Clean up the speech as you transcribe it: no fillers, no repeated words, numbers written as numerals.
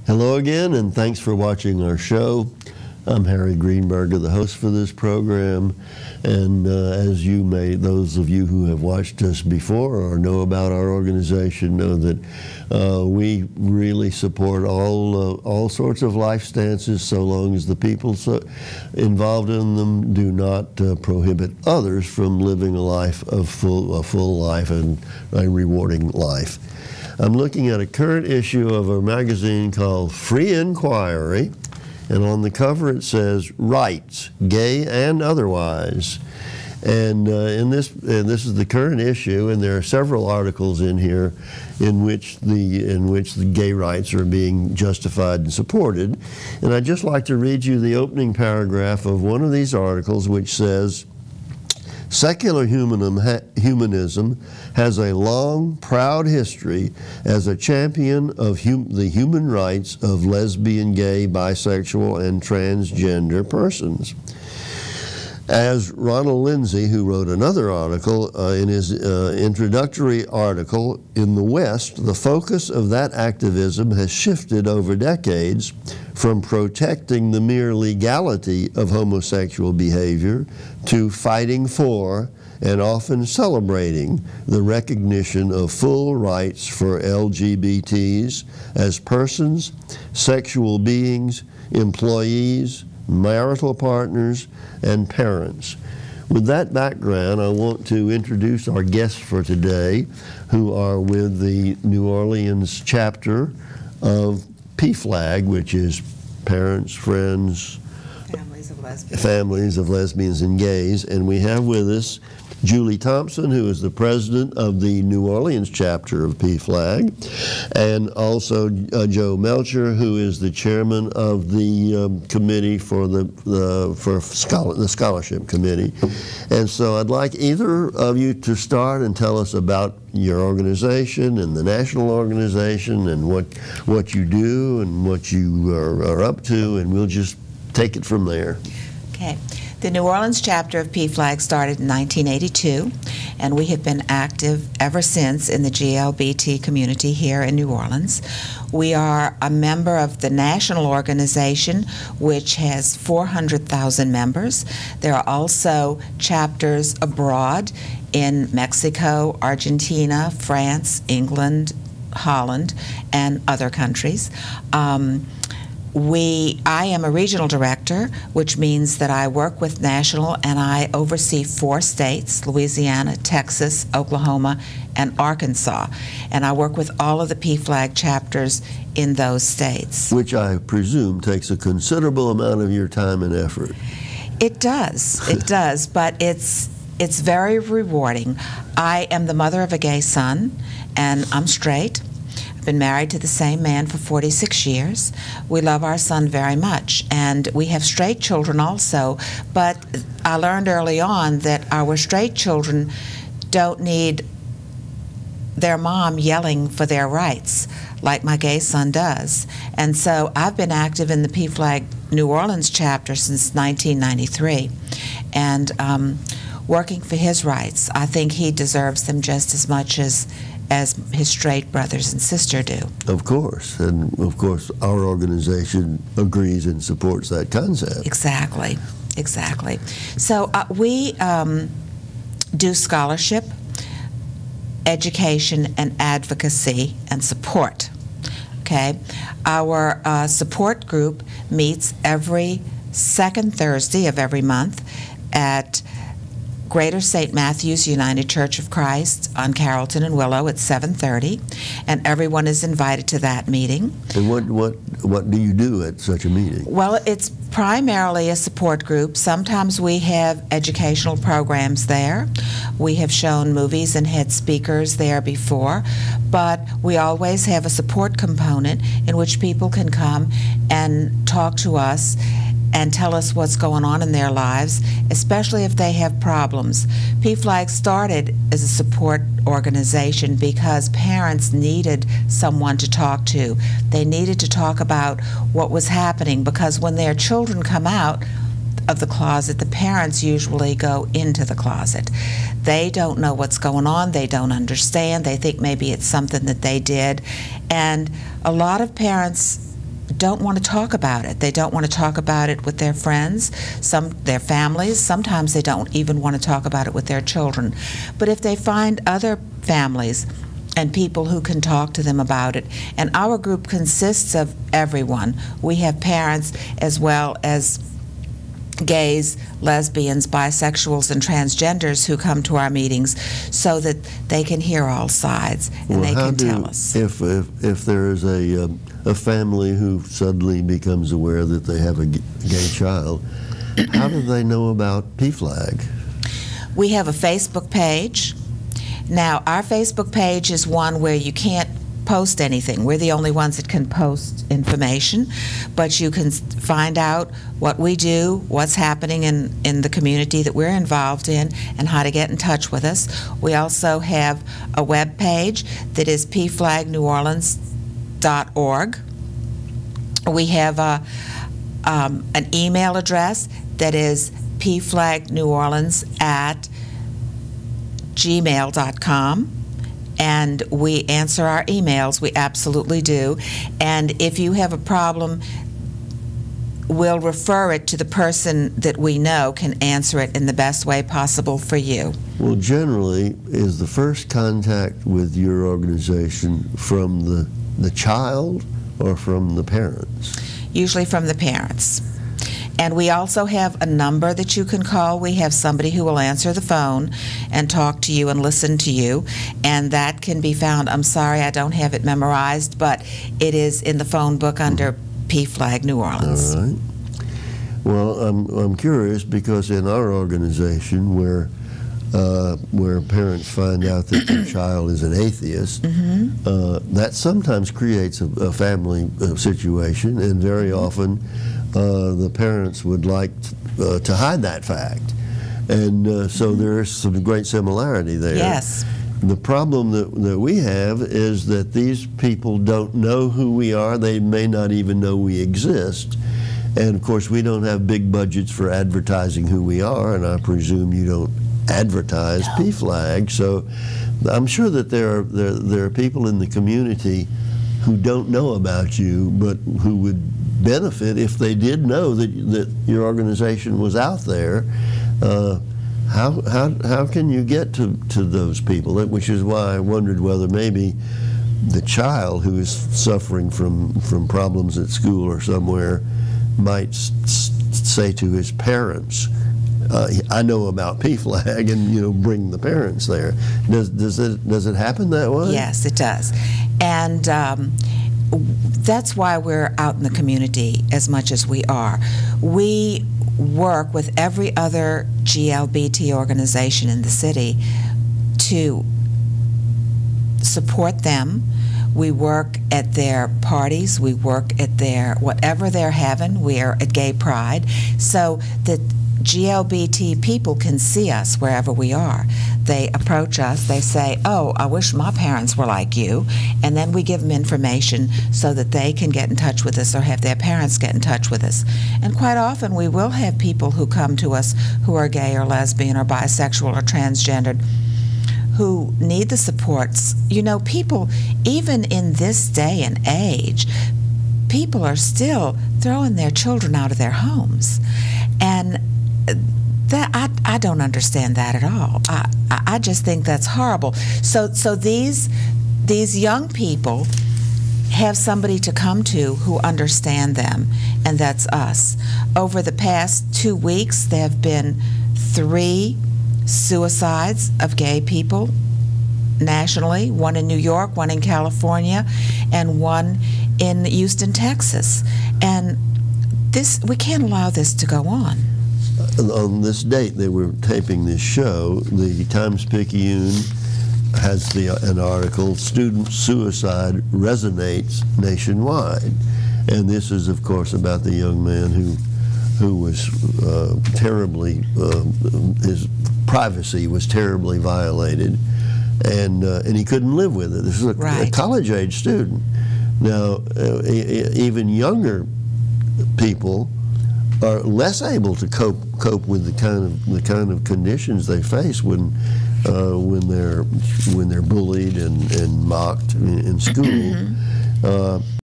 Hello again, and thanks for watching our show. I'm Harry Greenberger, the host for this program, and as you may, those of you who have watched us before or know about our organization know that we really support all sorts of life stances, so long as the people involved in them do not prohibit others from living a life of a full life and a rewarding life. I'm looking at a current issue of a magazine called Free Inquiry, and on the cover it says "Rights, Gay and Otherwise." And this is the current issue, and there are several articles in here in which the gay rights are being justified and supported. And I'd just like to read you the opening paragraph of one of these articles, which says, "Secular humanism has a long, proud history as a champion of the human rights of lesbian, gay, bisexual, and transgender persons." As Ronald Lindsay, who wrote another article, in his introductory article, "In the West, the focus of that activism has shifted over decades from protecting the mere legality of homosexual behavior to fighting for and often celebrating the recognition of full rights for LGBTs as persons, sexual beings, employees, marital partners, and parents." With that background, I want to introduce our guests for today, who are with the New Orleans chapter of PFLAG, which is Parents, Friends, Families of Lesbians and Gays. And we have with us Julie Thompson, who is the president of the New Orleans chapter of PFLAG, and also Joe Melcher, who is the chairman of the committee for the scholarship committee. And so I'd like either of you to start and tell us about your organization and the national organization and what you do and what you are up to, and we'll just take it from there. Okay. The New Orleans chapter of PFLAG started in 1982, and we have been active ever since in the GLBT community here in New Orleans. We are a member of the national organization, which has 400,000 members. There are also chapters abroad in Mexico, Argentina, France, England, Holland, and other countries. I am a regional director, which means that I work with national, and I oversee 4 states, Louisiana, Texas, Oklahoma, and Arkansas. And I work with all of the PFLAG chapters in those states. Which I presume takes a considerable amount of your time and effort. It does, it does, but it's very rewarding. I am the mother of a gay son, and I'm straight. Been married to the same man for 46 years. We love our son very much, and we have straight children also, but I learned early on that our straight children don't need their mom yelling for their rights like my gay son does. And so I've been active in the PFLAG New Orleans chapter since 1993, and working for his rights. I think he deserves them just as much as his straight brothers and sister do. Of course, and of course our organization agrees and supports that concept. Exactly, exactly. So we do scholarship, education, and advocacy and support. Okay, our support group meets every second Thursday of every month at Greater St. Matthew's United Church of Christ on Carrollton and Willow at 7:30, and everyone is invited to that meeting. And what do you do at such a meeting? Well, it's primarily a support group. Sometimes we have educational programs there. We have shown movies and had speakers there before, but we always have a support component in which people can come and talk to us and tell us what's going on in their lives, especially if they have problems. PFLAG started as a support organization because parents needed someone to talk to. They needed to talk about what was happening, because when their children come out of the closet, the parents usually go into the closet. They don't know what's going on, they don't understand, they think maybe it's something that they did, and a lot of parents don't want to talk about it. They don't want to talk about it with their friends, their families. Sometimes they don't even want to talk about it with their children. But if they find other families and people who can talk to them about it, and our group consists of everyone. We have parents as well as gays, lesbians, bisexuals, and transgenders who come to our meetings so that they can hear all sides and they can tell us. If there is a family who suddenly becomes aware that they have a gay child, how do they know about PFLAG? We have a Facebook page. Now, our Facebook page is one where you can't post anything. We're the only ones that can post information, but you can find out what we do, what's happening in the community that we're involved in, and how to get in touch with us. We also have a web page that is pflagneworleans.org. We have an email address that is pflagneworleans@gmail.com. And we answer our emails. We absolutely do. And if you have a problem, we'll refer it to the person that we know can answer it in the best way possible for you. Well, generally, is the first contact with your organization from the child or from the parents? Usually from the parents. And we also have a number that you can call. We have somebody who will answer the phone and talk to you and listen to you, and that can be found. I'm sorry, I don't have it memorized, but it is in the phone book under PFLAG New Orleans. All right. Well, I'm curious because in our organization where parents find out that their child is an atheist, that sometimes creates a family situation, and very often the parents would like to hide that fact. And so there's some great similarity there. Yes. The problem that we have is that these people don't know who we are. They may not even know we exist. And of course, we don't have big budgets for advertising who we are, and I presume you don't advertise PFLAG. So I'm sure that there are people in the community who don't know about you, but who would benefit if they did know that your organization was out there. How can you get to those people? Which is why I wondered whether maybe the child who is suffering from problems at school or somewhere might say to his parents, I know about PFLAG, and bring the parents there. Does it happen that way? Yes, it does. And that's why we're out in the community as much as we are. We work with every other GLBT organization in the city to support them. We work at their parties, we work at their, whatever they're having, we are at Gay Pride, so that GLBT people can see us wherever we are. They approach us, they say, oh, I wish my parents were like you, and then we give them information so that they can get in touch with us or have their parents get in touch with us. And quite often we will have people who come to us who are gay or lesbian or bisexual or transgendered who need the supports. People, even in this day and age, people are still throwing their children out of their homes. And I don't understand that at all. I just think that's horrible. So these young people have somebody to come to who understand them, and that's us. Over the past 2 weeks, there have been 3 suicides of gay people nationally, one in New York, one in California, and one in Houston, Texas. And we can't allow this to go on. On this date that we're taping this show, the Times-Picayune has an article, "Student Suicide Resonates Nationwide." And this is, of course, about the young man who was terribly, his privacy was terribly violated, and he couldn't live with it. This is a college-age student. Now, even younger people are less able to cope with the kind of conditions they face when they're bullied and mocked in school.